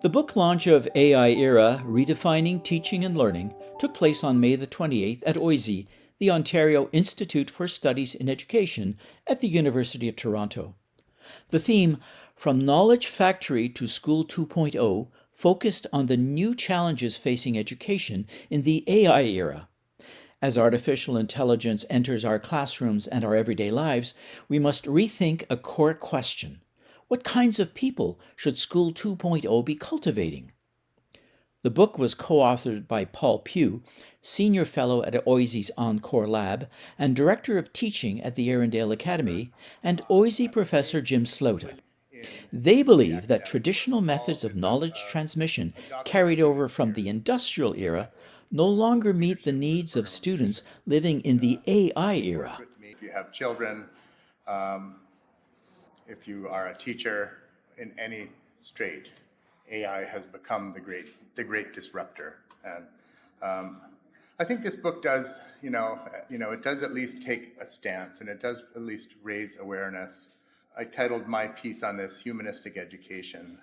The book launch of AI Era, Redefining Teaching and Learning took place on May the 28th at OISE, the Ontario Institute for Studies in Education at the University of Toronto. The theme, From Knowledge Factory to School 2.0, focused on the new challenges facing education in the AI era. As artificial intelligence enters our classrooms and our everyday lives, we must rethink a core question. What kinds of people should School 2.0 be cultivating? The book was co-authored by Paul Pugh, Senior Fellow at OISE's ENCORE Lab and Director of Teaching at the Erindale Academy, and OISE Professor Jim Slotta. They believe that traditional methods of knowledge transmission carried over from the industrial era no longer meet the needs of students living in the AI era. If you have children, if you are a teacher in any strait, AI has become the great disruptor. And I think this book does, it does at least take a stance, and it does at least raise awareness. I titled my piece on this Humanistic Education.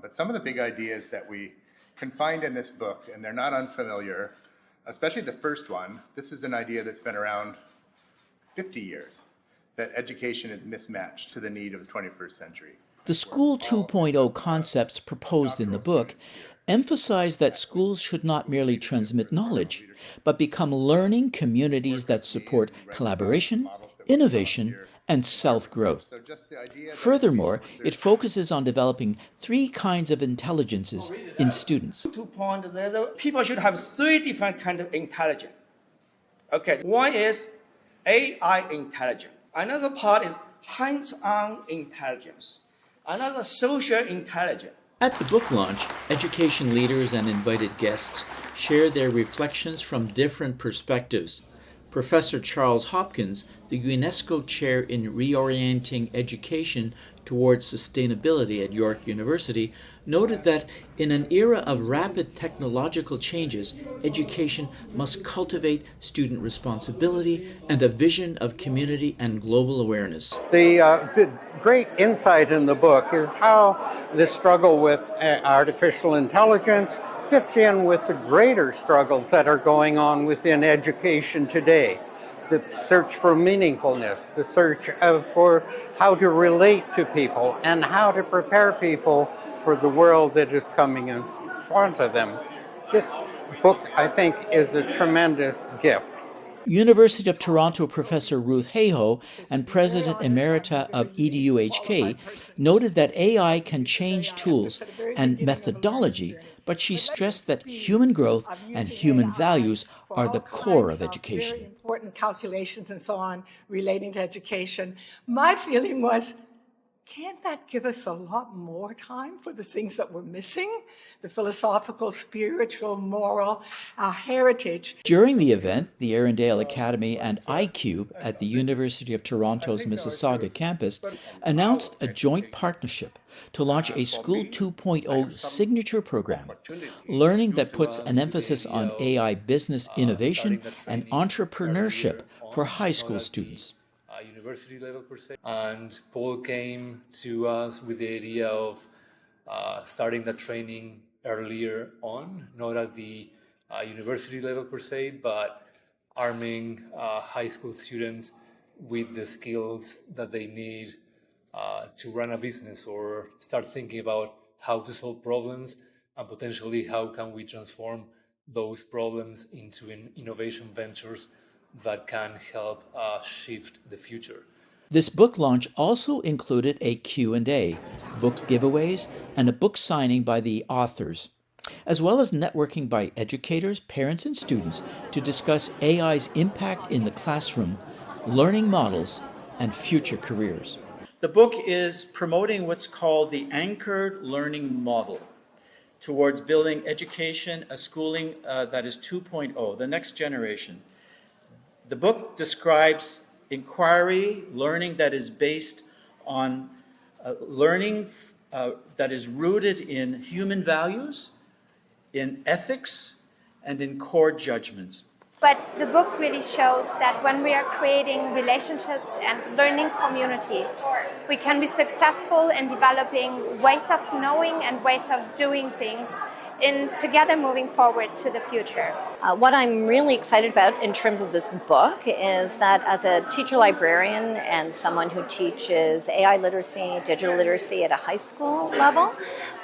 But some of the big ideas that we can find in this book, and they're not unfamiliar, especially the first one. This is an idea that's been around 50 years, that education is mismatched to the need of the 21st century. The School 2.0 concepts proposed in the book emphasize that schools should not merely transmit knowledge, but become learning communities that support collaboration, innovation, and self-growth. Furthermore, it focuses on developing 3 kinds of intelligences in students. 2.0, people should have 3 different kinds of intelligence. Okay, one is AI intelligence. Another part is hands-on intelligence. Another social intelligence. At the book launch, education leaders and invited guests shared their reflections from different perspectives. Professor Charles Hopkins, the UNESCO Chair in Reorienting Education towards Sustainability at York University, noted that in an era of rapid technological changes, education must cultivate student responsibility and a vision of community and global awareness. The great insight in the book is how the struggle with artificial intelligence fits in with the greater struggles that are going on within education today. The search for meaningfulness, the search for how to relate to people and how to prepare people for the world that is coming in front of them. This book, I think, is a tremendous gift. University of Toronto Professor Ruth Hayhoe and President Emerita of EDUHK noted that AI can change tools and methodology, but she stressed that human growth and human values are the core of education. Important calculations and so on relating to education. My feeling was, can't that give us a lot more time for the things that we're missing? The philosophical, spiritual, moral, our heritage. During the event, the Erindale Academy and iCube at the University of Toronto's Mississauga campus announced a joint partnership to launch a School 2.0 signature program, learning that puts an emphasis on AI business innovation and entrepreneurship for high school students. University level per se, and Paul came to us with the idea of starting the training earlier on, not at the university level per se, but arming high school students with the skills that they need to run a business or start thinking about how to solve problems and potentially how can we transform those problems into innovation ventures that can help shift the future. This book launch also included a Q&A, book giveaways, and a book signing by the authors, as well as networking by educators, parents, and students to discuss AI's impact in the classroom, learning models, and future careers. The book is promoting what's called the anchored learning model towards building education, a schooling that is 2.0, the next generation. The book describes inquiry, learning that is based on learning that is rooted in human values, in ethics, and in core judgments. But the book really shows that when we are creating relationships and learning communities, we can be successful in developing ways of knowing and ways of doing things in together moving forward to the future. What I'm really excited about in terms of this book is that as a teacher librarian and someone who teaches AI literacy, digital literacy at a high school level,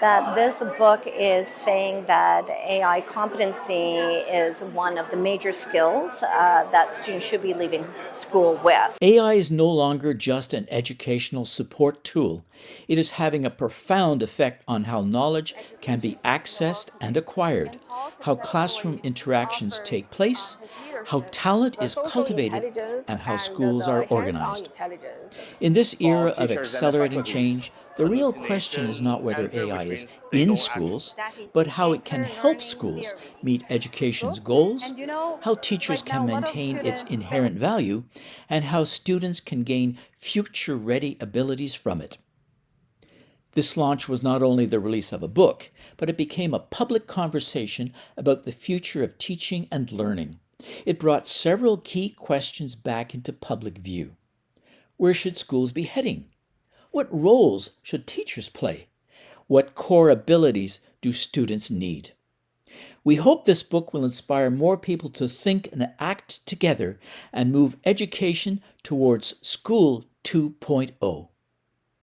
that this book is saying that AI competency is one of the major skills that students should be leaving school with. AI is no longer just an educational support tool. It is having a profound effect on how knowledge can be accessed and acquired, how classroom interactions take place, how talent is cultivated, and how schools are organized. In this era of accelerating change, the real question is not whether AI is in schools, but how it can help schools meet education's goals, how teachers can maintain its inherent value, and how students can gain future-ready abilities from it. This launch was not only the release of a book, but it became a public conversation about the future of teaching and learning. It brought several key questions back into public view. Where should schools be heading? What roles should teachers play? What core abilities do students need? We hope this book will inspire more people to think and act together and move education towards School 2.0.